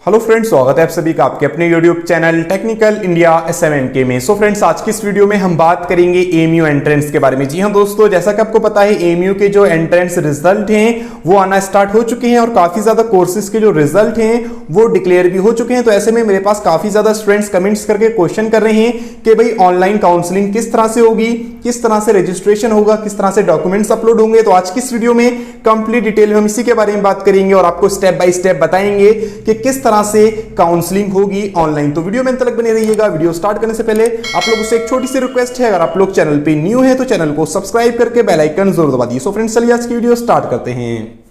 Hello friends, स्वागत है आप सभी का आपके अपने YouTube channel technical India SMNK में। सो फ्रेंड्स, आज की इस वीडियो में हम बात करेंगे एएमयू एंट्रेंस के बारे में। जी हाँ दोस्तों, जैसा कि आपको पता है एएमयू के जो एंट्रेंस रिजल्ट हैं वो आना स्टार्ट हो चुके हैं और काफी ज्यादा कोर्सेज के जो रिजल्ट हैं वो डिक्लेयर भी हो चुके हैं। तो ऐसे में मेरे पास काफी ज्यादा स्टूडेंट्स कमेंट्स करके क्वेश्चन कर रहे हैं कि भाई ऑनलाइन काउंसलिंग किस तरह से होगी, किस तरह से रजिस्ट्रेशन होगा, किस तरह से डॉक्यूमेंट्स अपलोड होंगे। तो आज की इस वीडियो में कंप्लीट डिटेल में हम इसी के बारे में बात करेंगे और आपको स्टेप बाय स्टेप बताएंगे कि किस तरह से काउंसलिंग होगी ऑनलाइन। तो वीडियो में अंत तक बने रहिएगा। वीडियो स्टार्ट करने से पहले आप लोगों से एक छोटी सी रिक्वेस्ट है, अगर आप लोग चैनल पे न्यू है तो चैनल को सब्सक्राइब करके बेल आइकन जरूर दबा दीजिए। सो फ्रेंड्स, चलिए आज की वीडियो स्टार्ट करते हैं।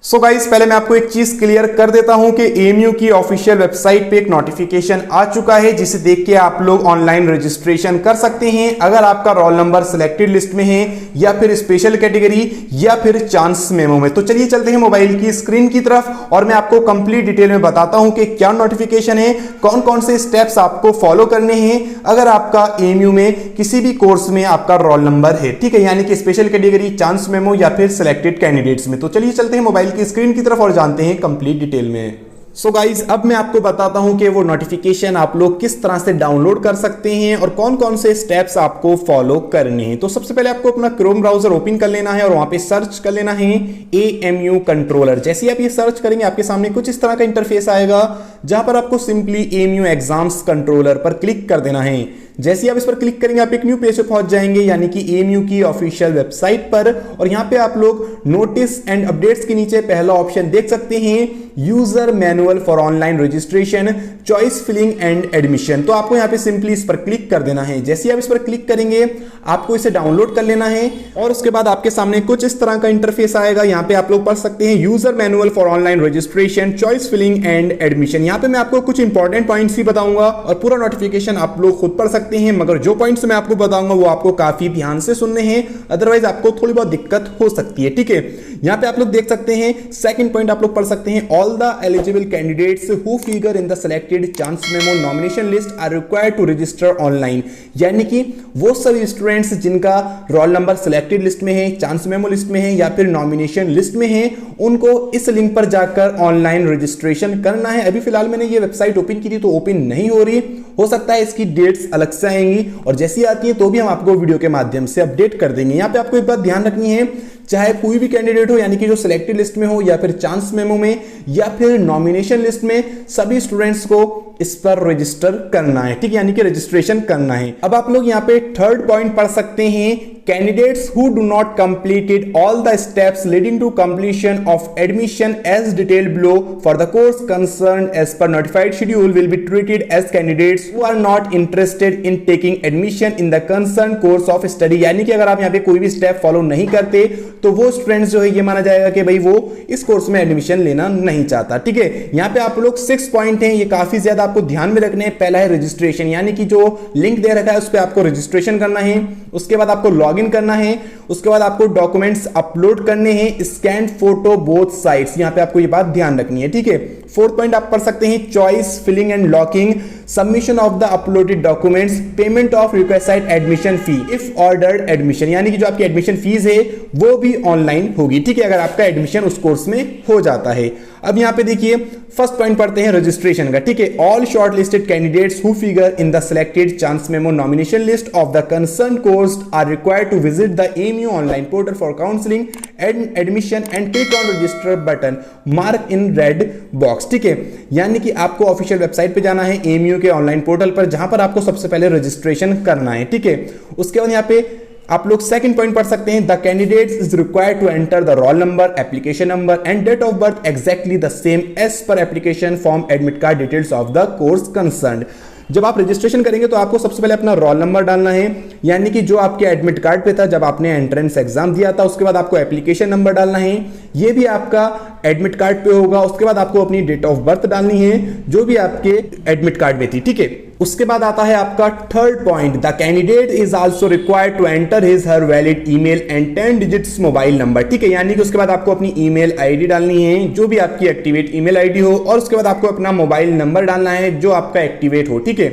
सो गाइस, पहले मैं आपको एक चीज क्लियर कर देता हूं कि एएमयू की ऑफिशियल वेबसाइट पे एक नोटिफिकेशन आ चुका है जिसे देख के आप लोग ऑनलाइन रजिस्ट्रेशन कर सकते हैं अगर आपका रोल नंबर सिलेक्टेड लिस्ट में है या फिर स्पेशल कैटेगरी या फिर चांस मेमो में। तो चलिए चलते हैं मोबाइल की स्क्रीन की तरफ और मैं आपको कंप्लीट डिटेल में बताता हूं कि क्या नोटिफिकेशन है, कौन कौन से स्टेप्स आपको फॉलो करने हैं अगर आपका एएमयू में किसी भी कोर्स में आपका रोल नंबर है। ठीक है, यानी कि स्पेशल कैटेगरी, चांस मेमो या फिर सिलेक्टेड कैंडिडेट्स में। तो चलिए चलते हैं मोबाइल की स्क्रीन की तरफ और जानते हैं कंप्लीट डिटेल में। सो गाइज, अब मैं आपको बताता हूं कि वो नोटिफिकेशन आप लोग किस तरह से डाउनलोड कर सकते हैं और कौन कौन से स्टेप्स आपको फॉलो करने हैं। तो सबसे पहले आपको अपना क्रोम ब्राउजर ओपन कर लेना है और वहां पे सर्च कर लेना है एएमयू कंट्रोलर। जैसे आप ये सर्च करेंगे आपके सामने कुछ इस तरह का इंटरफेस आएगा जहां पर आपको सिंपली एएमयू एग्जाम्स कंट्रोलर पर क्लिक कर देना है। जैसे आप इस पर क्लिक करेंगे आप एक न्यू पेज पे पहुंच जाएंगे, यानी कि एएमयू की ऑफिशियल वेबसाइट पर। और यहां पे आप लोग नोटिस एंड अपडेट्स के नीचे पहला ऑप्शन देख सकते हैं, user manual for online registration, choice filling and admission. तो आपको यहां पे सिंपली इस पर क्लिक कर देना है। जैसे आप इस पर क्लिक करेंगे आपको इसे डाउनलोड कर लेना है और उसके बाद आपके सामने कुछ इस तरह का इंटरफेस आएगा। यहां पे आप लोग पढ़ सकते हैं user manual for online registration, choice filling and admission. यहां पे मैं आपको कुछ इंपॉर्टेंट पॉइंट्स भी बताऊंगा और पूरा नोटिफिकेशन आप लोग खुद पढ़ सकते हैं, मगर जो पॉइंट्स मैं आपको बताऊंगा वो आपको काफी ध्यान से सुनने हैं, अदरवाइज आपको थोड़ी बहुत दिक्कत हो सकती है। ठीक है, यहां पे आप लोग देख सकते हैं सेकंड पॉइंट आप लोग पढ़ सकते हैं, all the eligible candidates who figure in the selected chance memo nomination list are required to register online. यानी कि वो सभी स्टूडेंट्स जिनका रोल नंबर सिलेक्टेड लिस्ट में है, चांस मेमो लिस्ट में है या फिर नॉमिनेशन लिस्ट में है, उनको इस लिंक पर जाकर ऑनलाइन रजिस्ट्रेशन करना है। अभी फिलहाल मैंने ये वेबसाइट ओपन की थी तो ओपन नहीं हो रही, हो सकता है इसकी डेट्स अलग से आएंगी और जैसी आती है तो भी हम आपको वीडियो के माध्यम से अपडेट कर देंगे। यहां पे आपको एक बात ध्यान रखनी है, चाहे कोई भी कैंडिडेट हो, यानी कि जो सिलेक्टेड लिस्ट में हो या फिर चांस मेमो में या फिर नॉमिनेशन लिस्ट में, सभी स्टूडेंट्स को इस पर रजिस्टर करना है। ठीक है, यानी कि रजिस्ट्रेशन करना है। अब आप लोग यहां पे थर्ड पॉइंट पढ़ सकते हैं, candidates who do not completed all the steps leading to completion of admission as detailed below for the course concern as per notified schedule will be treated as candidates who are not interested in taking admission in the concern course of study. यानी कि अगर आप यहां पे कोई भी step follow नहीं करते तो वो स्टूडेंट्स जो है ये माना जाएगा कि भाई वो इस कोर्स में एडमिशन लेना नहीं चाहता। ठीक है, यहां पे आप लोग 6 पॉइंट हैं, ये काफी ज्यादा आपको ध्यान में रखने हैं। पहला है रजिस्ट्रेशन, यानी कि जो लिंक दे रखा है उस पर आपको रजिस्ट्रेशन करना है। उसके बाद आपको लॉगिन करना है, उसके बाद आपको डॉक्यूमेंट्स अपलोड करने हैं, स्कैन फोटो बोथ साइड्स। यहां पे आपको ये बात ध्यान रखनी है। ठीक है, फोर्थ पॉइंट आप पढ़ सकते हैं, choice filling and locking, submission of the uploaded documents, payment of requested admission fee if ordered admission. यानी कि जो आपकी एडमिशन फीस है वो भी ऑनलाइन होगी। ठीक है, अगर आपका एडमिशन उस कोर्स में हो जाता है। अब यहां पे देखिए फर्स्ट पॉइंट पढ़ते हैं रजिस्ट्रेशन का। ठीक है, all short listed candidates who figure in the selected chance memo nomination list of the concern course are required to visit the AMU online portal for counselling and admission and click on register button mark in red box. ठीक है, यानी कि आपको official website पे जाना है AMU के online portal पर, जहां पर आपको सबसे पहले रजिस्ट्रेशन करना है। ठीक है, उसके बाद यहां पे आप लोग सेकंड पॉइंट पढ़ सकते हैं, the candidates is required to enter the roll number, application number and date of birth exactly the same as per application form admit card details of the course concerned. जब आप registration करेंगे तो आपको सबसे पहले अपना रोल नंबर डालना है, यानी कि जो आपके एडमिट कार्ड पे था जब आपने एंट्रेंस एग्जाम दिया था। उसके बाद आपको एप्लीकेशन नंबर डालना है, ये भी आपका एडमिट कार्ड पे होगा। उसके बाद आपको अपनी डेट ऑफ बर्थ डालनी है जो भी आपके एडमिट कार्ड में थी। ठीक है, उसके बाद आता है आपका third point, the candidate is also required to enter his her valid email and 10 digits mobile number. ठीक है, यानी कि उसके बाद आपको अपनी ईमेल आईडी डालनी है जो भी आपकी एक्टिवेट ईमेल आईडी हो, और उसके बाद आपको अपना मोबाइल नंबर डालना है जो आपका एक्टिवेट हो। ठीक है,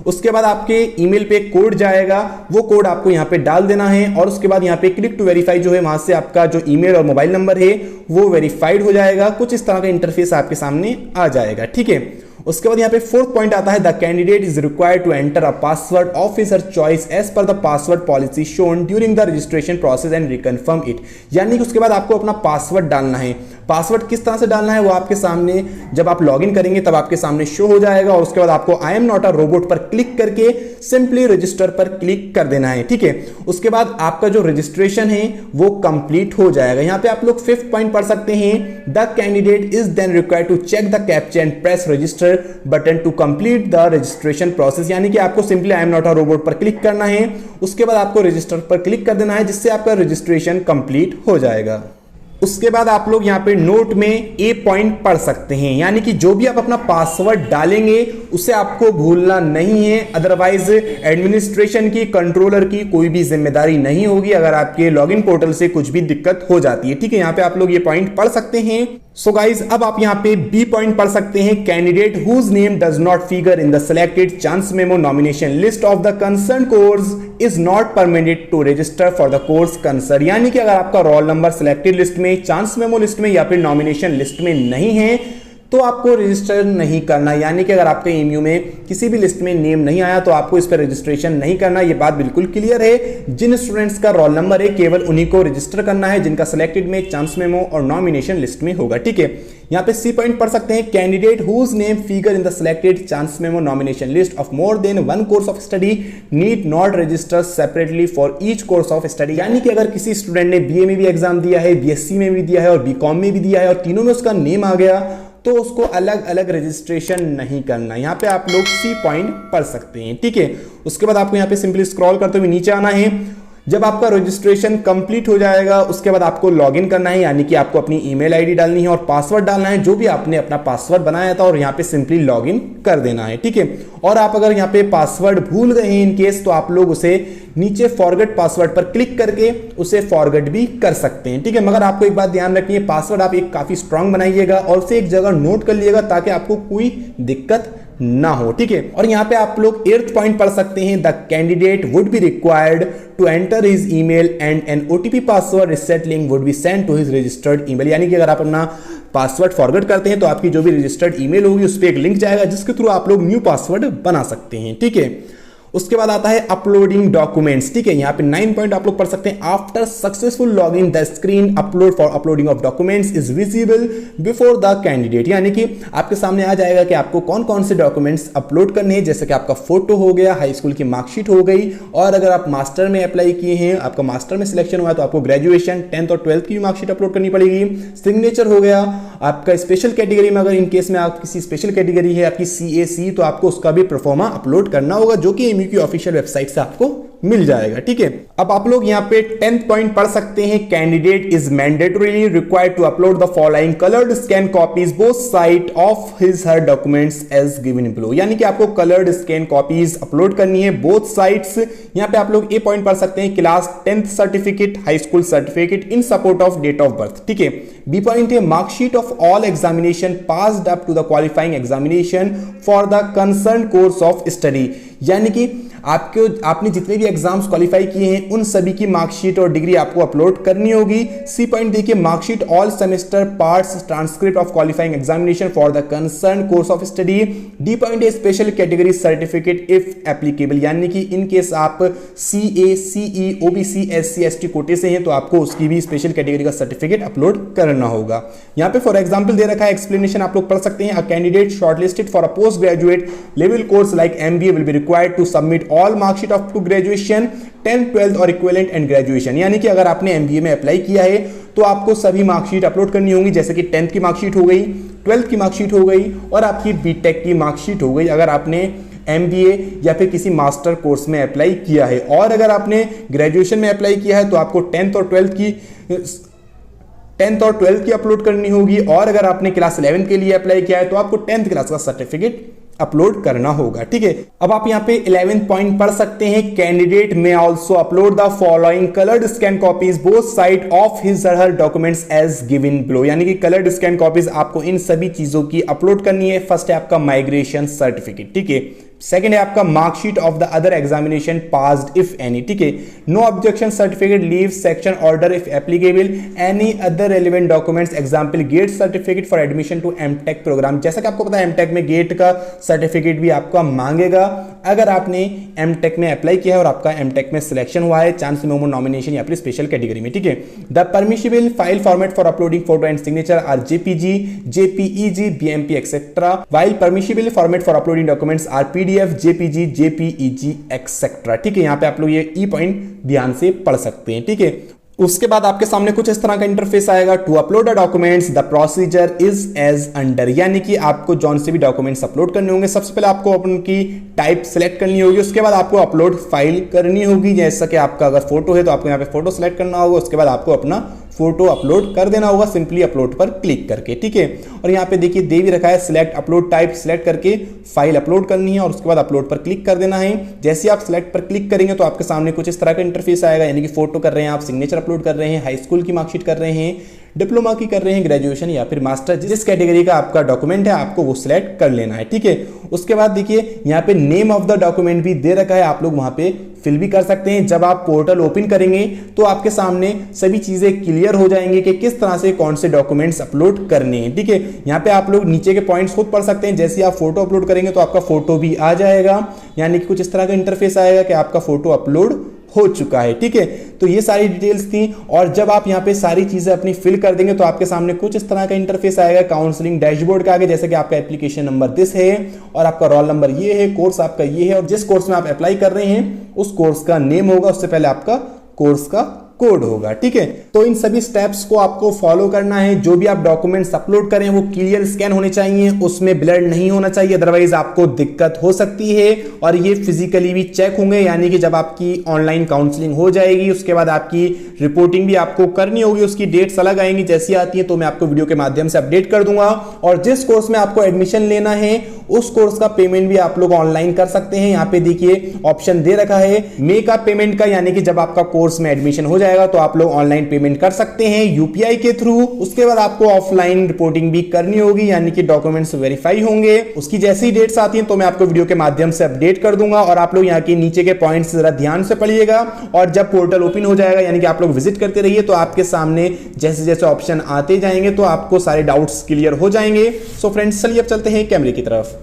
उसके बाद आपके ईमेल पे कोड जाएगा, वो कोड आपको यहाँ पे डाल देना है और उसके बाद यहाँ पे क्लिक टू वेरीफाई जो है वहां से आपका जो ईमेल और मोबाइल नंबर है वो वेरीफाइड हो जाएगा। कुछ इस तरह का इंटरफेस आपके सामने आ जाएगा, ठीक है। उसके बाद यहाँ पे फोर्थ पॉइंट आता है, the candidate is required to enter a password of his choice as per the password policy shown during the registration process and reconfirm it. यानी कि उसके बाद आपको अपना पासवर्ड डालना है। पासवर्ड किस तरह से डालना है वो आपके सामने जब आप लॉगिन करेंगे तब आपके सामने शो हो जाएगा और उसके बाद आपको आई एम नॉट अ रोबोट पर क्लिक करके सिंपली रजिस्टर पर क्लिक कर देना है, ठीक है। उसके बाद आपका जो रजिस्ट्रेशन है वो कंप्लीट हो जाएगा। यहाँ पे आप लोग फिफ्थ पॉइंट पढ़ सकते हैं, the candidate is then required to check the captcha and press register button to complete the registration process. यानी कि आपको simply I am not a robot पर क्लिक करना है, उसके बाद आपको रजिस्टर पर क्लिक कर देना है जिससे आपका रजिस्ट्रेशन कंप्लीट हो जाएगा। उसके बाद आप लोग यहाँ पे नोट में ए पॉइंट पढ़ सकते हैं, यानी कि जो भी आप अपना पासवर्ड डालेंगे उसे आपको भूलना नहीं है, अदरवाइज एडमिनिस्ट्रेशन की, कंट्रोलर की कोई भी जिम्मेदारी नहीं होगी अगर आपके लॉगिन पोर्टल से कुछ भी दिक्कत हो जाती है, ठीक है। यहाँ पे आप लोग ये पॉइंट पढ़ सकते हैं। सो गाइज अब आप यहाँ पे बी पॉइंट पढ़ सकते हैं, candidate whose name does not figure in the selected chance memo nomination list of the concern course is not permitted to register for the course concern. यानी कि अगर आपका रोल नंबर सिलेक्टेड लिस्ट में, chance memo list में या फिर nomination list में नहीं है तो आपको रजिस्टर नहीं करना। यानी कि अगर आपके एमयू में किसी भी लिस्ट में नेम नहीं आया तो आपको इस पर रजिस्ट्रेशन नहीं करना। ये बात बिल्कुल क्लियर है। जिन स्टूडेंट्स का रोल नंबर है केवल उन्हीं को रजिस्टर करना है जिनका सिलेक्टेड में, चांस मेमो और नॉमिनेशन लिस्ट में होगा, ठीक है। यहाँ पे सी पॉइंट पढ़ सकते हैं, candidate whose name figure in the selected chance memo nomination list of more than one course of study need not register separately for each course of study. यानी कि अगर किसी स्टूडेंट ने बीए में भी एग्जाम दिया है, बीएससी में भी दिया है और बीकॉम में भी दिया है और तीनों में उसका नेम आ गया तो उसको अलग अलग रजिस्ट्रेशन नहीं करना। यहाँ पे आप लोग सी पॉइंट पढ़ सकते हैं, ठीक है। उसके बाद आपको यहाँ पे सिंपली स्क्रॉल करते हुए नीचे आना है। जब आपका रजिस्ट्रेशन कंप्लीट हो जाएगा उसके बाद आपको लॉगिन करना है, यानी कि आपको अपनी ईमेल आईडी डालनी है और पासवर्ड डालना है जो भी आपने अपना पासवर्ड बनाया था और यहाँ पे सिंपली लॉगिन कर देना है, ठीक है। और आप अगर यहाँ पे पासवर्ड भूल गए हैं इन केस तो आप लोग उसे नीचे फॉरगेट पासवर्ड पर क्लिक करके उसे फॉरगेट भी कर सकते हैं, ठीक है। मगर आपको एक बात ध्यान रखनी है, पासवर्ड आप एक काफी स्ट्रांग बनाइएगा और उसे एक जगह नोट कर लीजिएगा ताकि आपको कोई दिक्कत ना हो, ठीक है। और यहाँ पे आप लोग एर्थ पॉइंट पढ़ सकते हैं, the candidate would be required to enter his email and an OTP password reset link would be send to his registered email. यानी कि अगर आप अपना पासवर्ड फॉरगेट करते हैं तो आपकी जो भी रजिस्टर्ड ईमेल होगी उस पर एक लिंक जाएगा जिसके थ्रू आप लोग न्यू पासवर्ड बना सकते हैं, ठीक है। उसके बाद आता है अपलोडिंग डॉक्यूमेंट्स, ठीक है। यहाँ पे 9 पॉइंट आप लोग पढ़ सकते हैं, after successful login the screen upload for uploading of documents is visible before the candidate. यानी कि आपके सामने आ जाएगा कि आपको कौन कौन से डॉक्यूमेंट्स अपलोड करने हैं, जैसे कि आपका फोटो हो गया, हाई स्कूल की मार्कशीट हो गई, और अगर आप मास्टर में अप्लाई किए हैं, आपका मास्टर में सिलेक्शन हुआ है तो आपको ग्रेजुएशन 10th और 12th की मार्कशीट अपलोड करनी पड़ेगी। सिग्नेचर हो गया, आपका स्पेशल कैटेगरी में अगर इन केस में आप किसी स्पेशल कैटेगरी है आपकी CAC तो आपको उसका भी प्रोफार्मा अपलोड करना होगा जो कि एमयू की ऑफिशियल वेबसाइट से आपको मिल जाएगा, ठीक है। अब आप लोग यहाँ पे 10th पॉइंट पढ़ सकते हैं, candidate is mandatorily required to upload the following coloured scan copies both side of his her documents as given below. यानी कि आपको कलर्ड स्कैन कॉपीज अपलोड करनी है बोथ साइड्स। यहाँ पे आप लोग ए पॉइंट पढ़ सकते हैं, class 10th certificate, high school certificate in support of date of birth, ठीक है। बी पॉइंट है, marksheet of all examination passed up to the qualifying examination for the concern course of study. यानी कि आपने जितने भी एग्जाम्स क्वालिफाई किए हैं उन सभी की मार्कशीट और डिग्री आपको अपलोड करनी होगी। सी पॉइंट देखिए, marksheet all semester parts transcript of qualifying examination for the concern course of study. D point है, special category certificate if applicable. यानी कि इन केस आप CA, CE, OBC, SC, ST कोटे से हैं तो आपको उसकी भी स्पेशल कैटेगरी का सर्टिफिकेट अपलोड करना होगा। यहाँ पे फॉर एग्जाम्पल दे रखा है, एक्सप्लेनेशन आप लोग पढ़ सकते हैं, a candidate shortlisted for a post graduate level course like MBA will be required to submit all marksheet of to graduation 10th, 12th और इक्विवेलेंट एंड ग्रेजुएशन। यानी कि अगर आपने MBA में अप्लाई किया है तो आपको सभी मार्कशीट अपलोड करनी होंगी, जैसे कि 10th की मार्कशीट हो गई, 12th की मार्कशीट हो गई और आपकी BTech की मार्कशीट हो गई अगर आपने MBA या फिर किसी मास्टर कोर्स में अप्लाई किया है। और अगर आपने ग्रेजुएशन में अप्लाई किया है तो आपको 10th और 12th की अपलोड करनी होगी। और अगर आपने क्लास 11 के लिए अप्लाई किया है तो आपको 10th क्लास का सर्टिफिकेट अपलोड करना होगा, ठीक है। अब आप यहाँ पे 11th पॉइंट पढ़ सकते हैं, कैंडिडेट में also upload the following coloured scan copies both side of his और हर डॉक्यूमेंट्स एज गिवन बिलो। यानी कि कलर्ड स्कैन कॉपीज आपको इन सभी चीजों की अपलोड करनी है। फर्स्ट है आपका माइग्रेशन सर्टिफिकेट, ठीक है, सेकंड है आपका marksheet of the other examination passed if any, ठीक है। No objection certificate, leave, section order if applicable, any other relevant documents, example GATE certificate for admission to MTech programme. जैसा कि आपको पता है एमटेक में गेट का सर्टिफिकेट भी आपका मांगेगा। अगर आपने एमटेक में अप्लाई किया है और आपका एमटेक में सिलेक्शन हुआ है, चांस मेमो नॉमिनेशन या फिर स्पेशल कैटेगरी में, ठीक है। The permissible file format for uploading photo and signature are JPG, JPEG, BMP etcetera, while permissible format for uploading documents are PDF, JPG, JPEG etcetera, ठीक है। यहां पे आप लोग ये ई पॉइंट ध्यान से पढ़ सकते हैं, ठीक है। उसके बाद आपके सामने कुछ इस तरह का इंटरफेस आएगा। To upload the documents the procedure is as under, यानी कि आपको जौन से भी डॉक्यूमेंट्स अपलोड करने होंगे, सबसे पहले आपको उनकी टाइप सेलेक्ट करनी होगी, उसके बाद आपको अपलोड फाइल करनी होगी। जैसा कि आपका अगर फोटो है तो आपको यहाँ पे फोटो सेलेक्ट करना होगा, उसके बाद आपको अपना फोटो अपलोड कर देना होगा सिंपली अपलोड पर क्लिक करके, ठीक है। और यहाँ पे देखिए दे भी रखा है सिलेक्ट अपलोड टाइप, सिलेक्ट करके फाइल अपलोड करनी है और उसके बाद अपलोड पर क्लिक कर देना है। जैसे आप सिलेक्ट पर क्लिक करेंगे तो आपके सामने कुछ इस तरह का इंटरफेस आएगा, यानी कि फोटो कर रहे हैं आप, सिग्नेचर अपलोड कर रहे हैं, हाई स्कूल की मार्कशीट कर रहे हैं, डिप्लोमा की कर रहे हैं, ग्रेजुएशन या फिर मास्टर, जिस कैटेगरी का आपका डॉक्यूमेंट है आपको वो सिलेक्ट कर लेना है, ठीक है। उसके बाद देखिए यहाँ पे नेम ऑफ द डॉक्यूमेंट भी दे रखा है, आप लोग वहां पे फिल भी कर सकते हैं। जब आप पोर्टल ओपन करेंगे तो आपके सामने सभी चीजें क्लियर हो जाएंगी कि किस तरह से कौन से डॉक्यूमेंट्स अपलोड करने हैं, ठीक है। यहाँ पे आप लोग नीचे के पॉइंट्स खुद पढ़ सकते हैं। जैसे आप फोटो अपलोड करेंगे तो आपका फोटो भी आ जाएगा, यानी कि कुछ इस तरह का इंटरफेस आएगा कि आपका फोटो अपलोड हो चुका है, ठीक है। तो ये सारी डिटेल्स थी और जब आप यहाँ पे सारी चीजें अपनी फिल कर देंगे तो आपके सामने कुछ इस तरह का इंटरफेस आएगा काउंसलिंग डैशबोर्ड का आगे, जैसे कि आपका एप्लीकेशन नंबर दिस है और आपका रोल नंबर ये है, कोर्स आपका ये है और जिस कोर्स में आप अप्लाई कर रहे हैं उस कोर्स का नेम होगा, उससे पहले आपका कोर्स का कोड होगा, ठीक है। तो इन सभी स्टेप्स को आपको फॉलो करना है। जो भी आप डॉक्यूमेंट्स अपलोड करें वो क्लियर स्कैन होने चाहिए, उसमें ब्लर नहीं होना चाहिए, अदरवाइज आपको दिक्कत हो सकती है। और ये फिजिकली भी चेक होंगे, यानी कि जब आपकी ऑनलाइन काउंसलिंग हो जाएगी उसके बाद आपकी रिपोर्टिंग भी आपको करनी होगी, उसकी डेट्स अलग आएंगी, जैसी आती है तो मैं आपको वीडियो के माध्यम से अपडेट कर दूंगा। और जिस कोर्स में आपको एडमिशन लेना है उस कोर्स का पेमेंट भी आप लोग ऑनलाइन कर सकते हैं। यहाँ पे देखिए ऑप्शन दे रखा है मेक अप पेमेंट का, यानी कि जब आपका कोर्स में एडमिशन हो जाएगा तो आप लोग ऑनलाइन पेमेंट कर सकते हैं यूपीआई के थ्रू। उसके बाद आपको ऑफलाइन रिपोर्टिंग भी करनी होगी, यानी कि डॉक्यूमेंट्स वेरीफाई होंगे। उसकी जैसी डेट्स आती हैं तो मैं आपको वीडियो के माध्यम से अपडेट कर दूंगा। और आप लोग यहाँ के नीचे के पॉइंट्स जरा ध्यान से पढ़िएगा और जब पोर्टल ओपन हो जाएगा यानी कि आप लोग विजिट करते रहिए तो आपके सामने जैसे जैसे ऑप्शन आते जाएंगे तो आपको सारे डाउट्स क्लियर हो जाएंगे। सो फ्रेंड्स चलिए अब चलते हैं कैमरे की तरफ।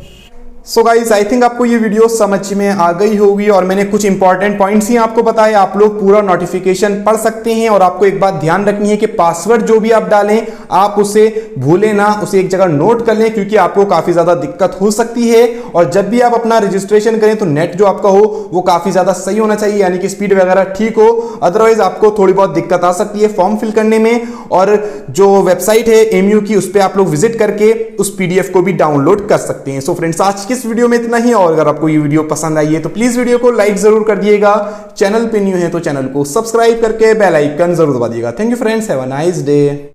सो गाइज आई थिंक आपको ये वीडियो समझ में आ गई होगी और मैंने कुछ इंपॉर्टेंट पॉइंट्स ही आपको बताए। आप लोग पूरा नोटिफिकेशन पढ़ सकते हैं और आपको एक बात ध्यान रखनी है कि पासवर्ड जो भी आप डालें आप उसे भूलें ना, उसे एक जगह नोट कर लें क्योंकि आपको काफी ज्यादा दिक्कत हो सकती है। और जब भी आप अपना रजिस्ट्रेशन करें तो नेट जो आपका हो वो काफी ज्यादा सही होना चाहिए, यानी कि स्पीड वगैरह ठीक हो, अदरवाइज आपको थोड़ी बहुत दिक्कत आ सकती है फॉर्म फिल करने में। और जो वेबसाइट है एमयू की उस पर आप लोग विजिट करके उस पीडीएफ को भी डाउनलोड कर सकते हैं। सो फ्रेंड्स आज इस वीडियो में इतना ही, और अगर आपको ये वीडियो पसंद आई है तो प्लीज वीडियो को लाइक जरूर कर दिएगा, चैनल पे न्यू है तो चैनल को सब्सक्राइब करके बेल आइकन जरूर दबा दिएगा। Thank you friends, have a nice day.